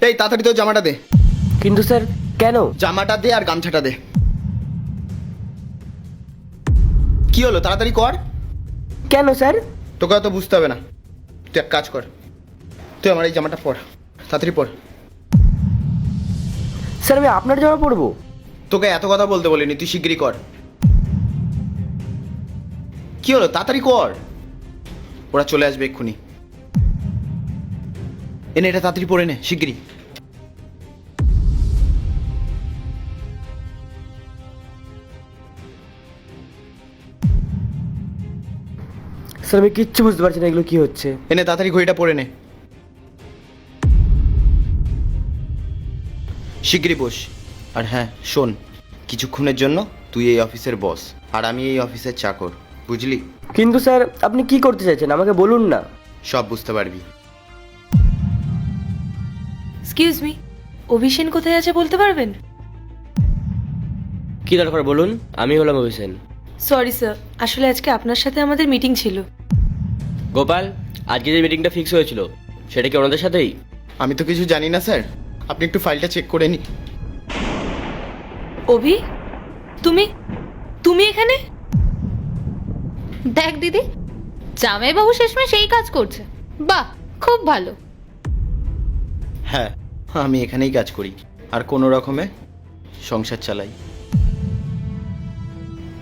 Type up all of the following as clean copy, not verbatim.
এই তাড়াতাড়ি তো জামাটা দে। কিন্তু স্যার কেন? জামাটা দে আর গামছাটা দে। কি হলো, তাড়াতাড়ি কর। কেন স্যার? তোকে অত বুঝতে হবে না, তুই এক কাজ কর, তুই আমার এই জামাটা পর, তাড়াতাড়ি পর। স্যার আমি আপনার জামা পরবো? তোকে এত কথা বলতে বলিনি, তুই শিগগিরই কর। কি হলো, তাড়াতাড়ি কর, ওরা চলে আসবে এক্ষুনি। এনে এটা তাড়াতাড়ি পরে নে শিগগিরই। স্যার আমি কিচ্ছু বুঝতে পারছি না এগুলো কি হচ্ছে। এনে তাড়াতাড়ি ঘড়িটা পরে নে, শিগগিরই বস। আর হ্যাঁ শোন, কিছুক্ষণের জন্য তুই এই অফিসের বস আর আমি এই অফিসের চাকর, বুঝলি? কিন্তু স্যার আপনি কি করতে চাইছেন আমাকে বলুন না। সব বুঝতে পারবি। এক্সকিউজ মি, অভিষেন কোথায় আছে বলতে পারবেন? কি দরকার বলুন, আমি হলাম অভিষেন। সরি স্যার, আসলে আজকে আপনার সাথে আমাদের মিটিং ছিল। গোপাল, আজকে যে মিটিংটা ফিক্স হয়েছিল সেটা কি ওনাদের সাথেই? আমি তো কিছু জানি না স্যার, আপনি একটু ফাইলটা চেক করে নিন। অভি, তুমি তুমি এখানে? দেখ দিদি, জামাইবাবু শেষমেশ সেই কাজ করছে। বাহ, খুব ভালো। হ্যাঁ, আমি এখানেই কাজ করি আর কোনো রকমে সংসার চালাই।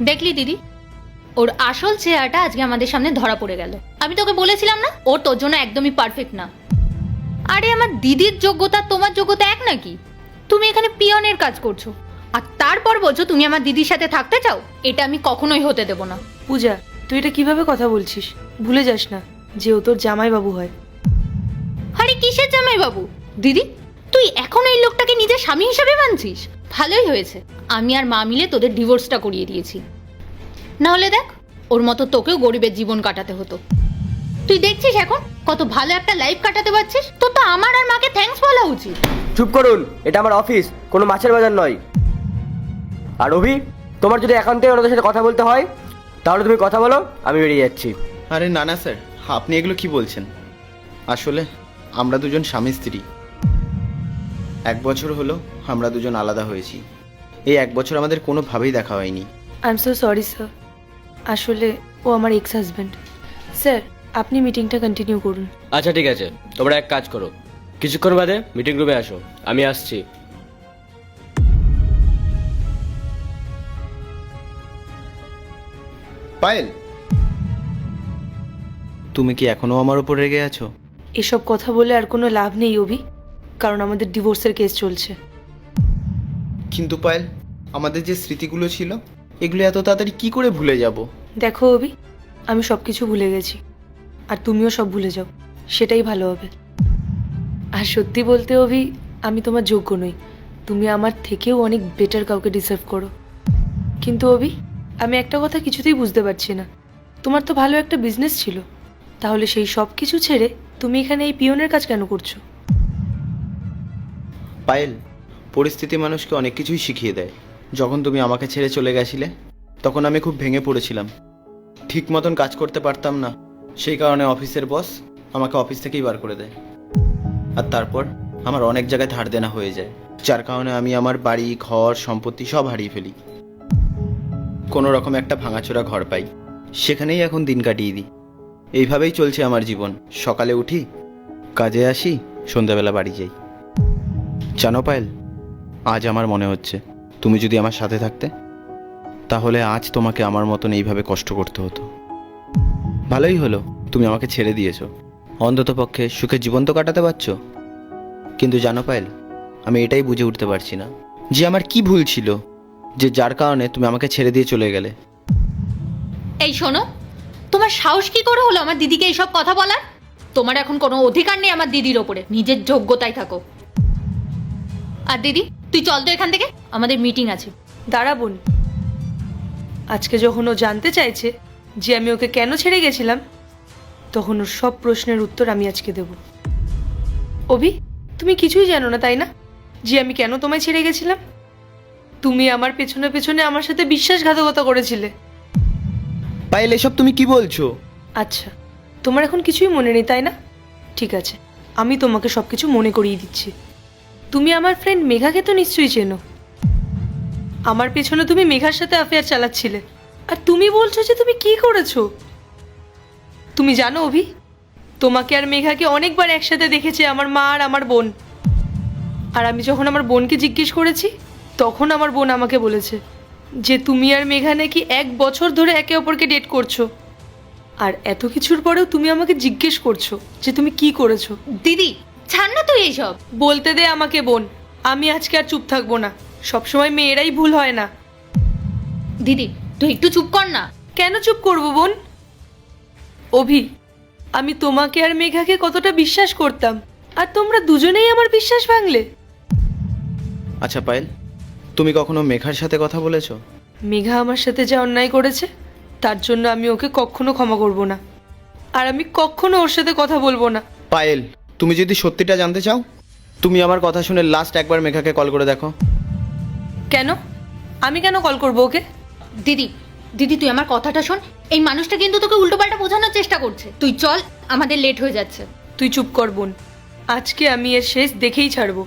দেখলি দিদি, ওর আসল চেহারাটা আজকে আমাদের সামনে ধরা পড়ে গেল। আমি তোকে বলেছিলাম না, ও তোর জন্য একদমই পারফেক্ট না। আরে আমার দিদির যোগ্যতা তোমার যোগ্যতা এক নাকি? তুমি এখানে পিয়নের কাজ করছো আর তারপর বলছো তুমি আমার দিদির সাথে থাকতে চাও? এটা আমি কখনোই হতে দেব না। পূজা, তুই এটা কিভাবে কথা বলছিস? ভুলে যাস না যে ও তোর জামাইবাবু হয়। আরে কিসের জামাইবাবু? দিদি, তুই এখন এই লোকটাকে নিজের স্বামী হিসেবে মানছিস? ভালোই হয়েছে আমি আর মা মিলে তোদের ডিভোর্সটা করিয়ে দিয়েছি, না হলে দেখ ওর মতো তোকেও গরিবের জীবন কাটাতে হতো। তুই দেখছিস এখন কত ভালো একটা লাইফ কাটাতে পারছিস। তোর তো আমার আর মাকে থ্যাঙ্কস বলা উচিত। চুপ করুন, এটা আমার অফিস, কোনো মাছের বাজার নয়। আর অভি, তোমার যদি একান্তে ওনাদের সাথে কথা বলতে হয় তাহলে তুমি কথা বলো, আমি বেরিয়ে যাচ্ছি। আরে না না স্যার, আপনি এগুলো কি বলছেন? আসলে আমরা দুজন স্বামী স্ত্রী। 1 বছর হলো আমরা দুজন আলাদা হয়েছি। এই 1 বছর আমাদের কোনোভাবেই দেখা হয়নি। I am so sorry sir, আসলে ও আমার এক্স হাজব্যান্ড। স্যার, আপনি মিটিংটা কন্টিনিউ করুন। আচ্ছা ঠিক আছে, তোমরা এক কাজ করো, কিছুক্ষণ বাদে মিটিং রুমে আসো, আমি আসছি। পায়েল, তুমি কি এখনো আমার উপর রেগে আছো? এসব কথা বলে আর কোনো লাভ নেই অভি, কারণ আমাদের ডিভোর্সের কেস চলছে। কিন্তু পায়েল, আমাদের যে স্মৃতিগুলো ছিল এগুলো এত তাড়াতাড়ি কি করে ভুলে যাব? দেখো অভি, আমি সব কিছু ভুলে গেছি, আর তুমিও সব ভুলে যাও, সেটাই ভালো হবে। আর সত্যি বলতে অভি, আমি তোমার যোগ্য নই, তুমি আমার থেকেও অনেক বেটার কাউকে ডিসার্ভ করো। কিন্তু অভি, আমি একটা কথা কিছুতেই বুঝতে পারছি না, তোমার তো ভালো একটা বিজনেস ছিল, তাহলে সেই সব কিছু ছেড়ে তুমি এখানে এই পিয়নের কাজ কেন করছো? পায়েল, পরিস্থিতি মানুষকে অনেক কিছুই শিখিয়ে দেয়। যখন তুমি আমাকে ছেড়ে চলে গেছিলে তখন আমি খুব ভেঙে পড়েছিলাম, ঠিক মতন কাজ করতে পারতাম না। সেই কারণে অফিসের বস আমাকে অফিস থেকেই বার করে দেয়। আর তারপর আমার অনেক জায়গায় ধার দেনা হয়ে যায়, যার কারণে আমি আমার বাড়ি ঘর সম্পত্তি সব হারিয়ে ফেলি। কোনো রকম একটা ভাঙাচোরা ঘর পাই, সেখানেই এখন দিন কাটিয়ে দিই। এইভাবেই চলছে আমার জীবন। সকালে উঠি, কাজে আসি, সন্ধ্যাবেলা বাড়ি যাই। জানো পায়েল, আজ আমার মনে হচ্ছে তুমি যদি আমার সাথে থাকতে তাহলে আজ তোমাকে আমার মতন এইভাবে কষ্ট করতে হতো। ভালোই হলো তুমি আমাকে ছেড়ে দিয়েছো, অন্তত পক্ষে সুখে জীবন তো কাটাতে পারছো। কিন্তু জানো পায়েল, আমি এটাই বুঝে উঠতে পারছি না যে আমার কি ভুল ছিল যে যার কারণে তুমি আমাকে ছেড়ে দিয়ে চলে গেলে। এই শোনো, তোমার সাহস কি করে হলো আমার দিদিকে এইসব কথা বলার? তোমার এখন কোনো অধিকার নেই আমার দিদির ওপরে, নিজের যোগ্যতায় থাকো। আর দিদি, তুই চল তো এখান থেকে, আমাদের মিটিং আছে। দাঁড়া বোন, আজকে যখন ও জানতে চাইছে যে আমি ওকে কেন ছেড়ে গেছিলাম, তখন ওর সব প্রশ্নের উত্তর আমি আজকে দেব। অভি, তুমি কিছুই জানো না তাই না, যে আমি কেন তোমায় ছেড়ে গেছিলাম? তুমি আমার পেছনে পেছনে আমার সাথে বিশ্বাসঘাতকতা করেছিলে। পায়েল, এসব তুমি কি বলছো? আচ্ছা, তোমার এখন কিছুই মনে নেই তাই না? ঠিক আছে, আমি তোমাকে সব কিছু মনে করিয়ে দিচ্ছি। তুমি আমার ফ্রেন্ড মেঘাকে তো নিশ্চয়ই চেনো। আমার পেছনে তুমি মেঘার সাথে অ্যাফেয়ার চালাচ্ছিলে, আর তুমি বলছো যে তুমি কি করেছো। তুমি জানো অভি, তোমাকে আর মেঘাকে অনেকবার একসাথে দেখেছে আমার মা আর আমার বোন। আর আমি যখন আমার বোনকে জিজ্ঞেস করেছি, তখন আমার বোন আমাকে বলেছে যে তুমি আর মেঘা নাকি 1 বছর ধরে একে অপরকে ডেট করছো। আর এত কিছুর পরেও তুমি আমাকে জিজ্ঞেস করছো যে তুমি কি করেছো। দিদি ছাড় না তুই এইসব। বলতে দে আমাকে বোন, আমি আজকে আর চুপ থাকবো না। সবসময় মেয়েরাই ভুল হয় না। দিদি তুই একটু চুপ কর না। কেন চুপ করবো বোন? অভি, আমি তোমাকে আর মেঘাকে কতটা বিশ্বাস করতাম, আর তোমরা দুজনেই আমার বিশ্বাস ভাঙলে। আচ্ছা পায়েল, তুমি কখনো মেঘার সাথে কথা বলেছো? মেঘা আমার সাথে যা অন্যায় করেছে তার জন্য আমি ওকে কখনো ক্ষমা করব না, আর আমি কখনো ওর সাথে কথা বলবো না। পায়েল, তুমি যদি সত্যিটা জানতে চাও, তুমি আমার কথা শুনে লাস্ট একবার মেঘাকে কল করে দেখো। কেন? আমি কেন কল করবো ওকে? দিদি দিদি তুই আমার কথাটা শোন। এই মানুষটা কিন্তু তোকে উল্টোপাল্টা বোঝানোর চেষ্টা করছে। তুই চল, আমাদের লেট হয়ে যাচ্ছে। তুই চুপ কর বোন, আজকে আমি এর শেষ দেখেই ছাড়বো।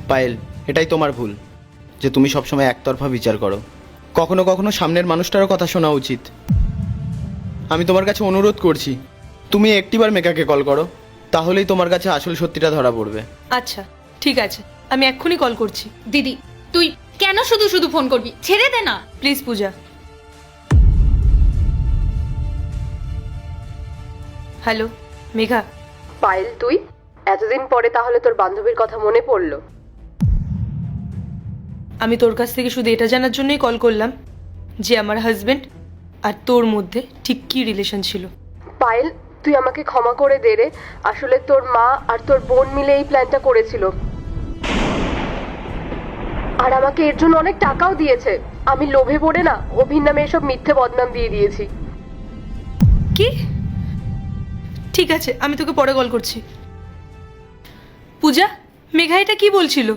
পায়েল, এটাই তোমার ভুল যে তুমি সবসময় একতরফা বিচার করো। কখনো কখনো সামনের মানুষটারও কথা শোনা উচিত। আমি তোমার কাছে অনুরোধ করছি, তুমি একটিবার মেঘাকে কল করো, তাহলেই তোমার কাছে আসল সত্যিটা ধরা পড়বে। আচ্ছা ঠিক আছে, আমি এক্ষুনি কল করছি। দিদি তুই কেন শুধু শুধু ফোন করবি? ছেড়ে দে না please Puja. Hello Megha. Payel, তুই এতদিন পরে তাহলে তোর বান্ধবীর কথা মনে পড়লো? আমি তোর কাছ থেকে শুধু এটা জানার জন্যই কল করলাম যে আমার হাজবেন্ড আর তোর মধ্যে ঠিক কী রিলেশন ছিল। পায়েল, তুই আমাকে ক্ষমা করে দে রে। আসলে তোর মা আর তোর বোন মিলে এই প্ল্যানটা করেছিল, আর আমাকে এর জন্য অনেক টাকাও দিয়েছে। আমি লোভে পড়ে না অভির নামে এসব মিথ্যে বদনাম দিয়ে দিয়েছি। কি? ঠিক আছে, আমি তোকে পরে কল করছি। পূজা, মেঘা এটা কি বলছিল?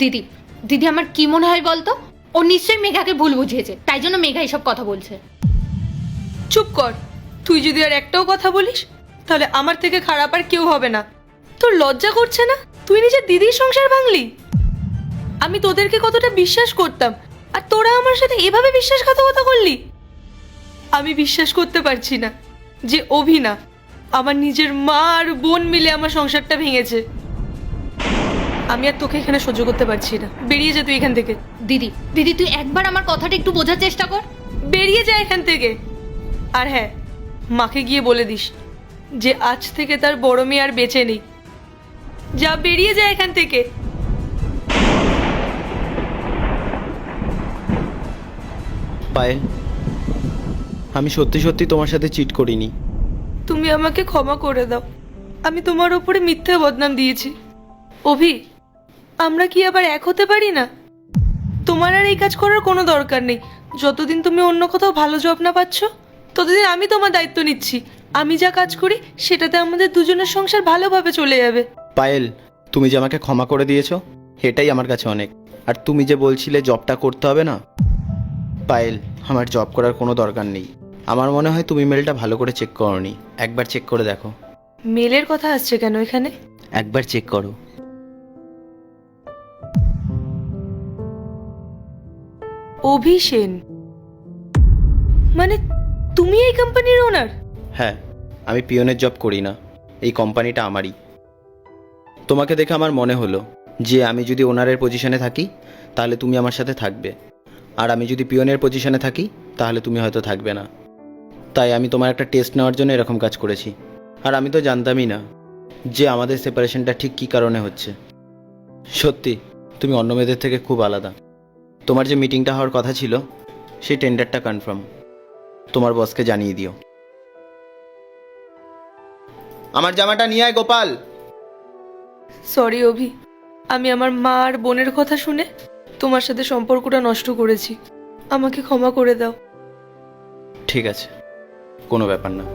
দিদি দিদি আমার কি মনে হয় বলতো, ও নিশ্চয়ই মেঘাকে ভুল বুঝিয়েছে, তাই জন্য মেঘা এসব কথা বলছে। চুপ কর। তুই যদি আর একটাও কথা বলিস তাহলে আমার থেকে খারাপ আর কেউ হবে না। তোর লজ্জা করছে না? তুই নিজের দিদির সংসার ভাঙলি। আমি তোদেরকে কতটা বিশ্বাস করতাম, আর তোরা আমার সাথে এভাবে বিশ্বাসঘাতকতা করলি। আমি বিশ্বাস করতে পারছি না যে অভি না, আমার নিজের মা আর বোন মিলে আমার সংসারটা ভেঙেছে। আমি আর তোকে এখানে সহ্য করতে পারছি না। বেরিয়ে যা তুই এখান থেকে। দিদি দিদি তুই একবার আমার কথাটা একটু বোঝার চেষ্টা কর। বেরিয়ে যা এখান থেকে। আর হ্যাঁ, মাকে গিয়ে বলে দিস যে আজ থেকে তার বড় মেয়ে আর বেঁচে নেই। যা, বেরিয়ে যা এখান থেকে। পায়েল, আমি সত্যি সত্যি তোমার সাথে চিট করিনি। তুমি আমাকে ক্ষমা করে দাও, আমি তোমার ওপরে মিথ্যে বদনাম দিয়েছি। অভি, আমরা কি আবার এক হতে পারি না? তোমার আর এই কাজ করার কোনো দরকার নেই। যতদিন তুমি অন্য কোথাও ভালো জব না পাচ্ছ, ততদিন আমি তোমার দায়িত্ব নিচ্ছি। আমি যা কাজ করি সেটাতে আমাদের দুজনের সংসার ভালোভাবে চলে যাবে। পায়েল, তুমি যে আমাকে ক্ষমা করে দিয়েছো এটাই আমার কাছে অনেক। আর তুমি যে বলছিলে জবটা করতে হবে না, পায়েল, আমার জব করার কোনো দরকার নেই। আমার মনে হয় তুমি মেলটা ভালো করে চেক করোনি। একবার চেক করে দেখো। মেলের কথা আসছে কেন এখানে? একবার চেক করো। অভি সেন, মানে তুমি এই কোম্পানির ওনার? হ্যাঁ, আমি পিয়নের জব করি না, এই কোম্পানিটা আমারই। তোমাকে দেখে আমার মনে হলো যে আমি যদি ওনারের পজিশনে থাকি তাহলে তুমি আমার সাথে থাকবে, আর আমি যদি পিয়নের পজিশনে থাকি তাহলে তুমি হয়তো থাকবে না। তাই আমি তোমার একটা টেস্ট নেওয়ার জন্য এরকম কাজ করেছি। আর আমি তো জানতামই না যে আমাদের সেপারেশনটা ঠিক কী কারণে হচ্ছে। সত্যি তুমি অন্য মেয়েদের থেকে খুব আলাদা। তোমার যে মিটিংটা হওয়ার কথা ছিল সেই টেন্ডারটা কনফার্ম। তোমার বসকে জানিয়ে দিও। আমার জামাটা নিয়ে আয় গোপাল। সরি অভি, আমি আমার মা আর বোনের কথা শুনে তোমার সাথে সম্পর্কটা নষ্ট করেছি। আমাকে ক্ষমা করে দাও। ঠিক আছে, কোনো ব্যাপার না।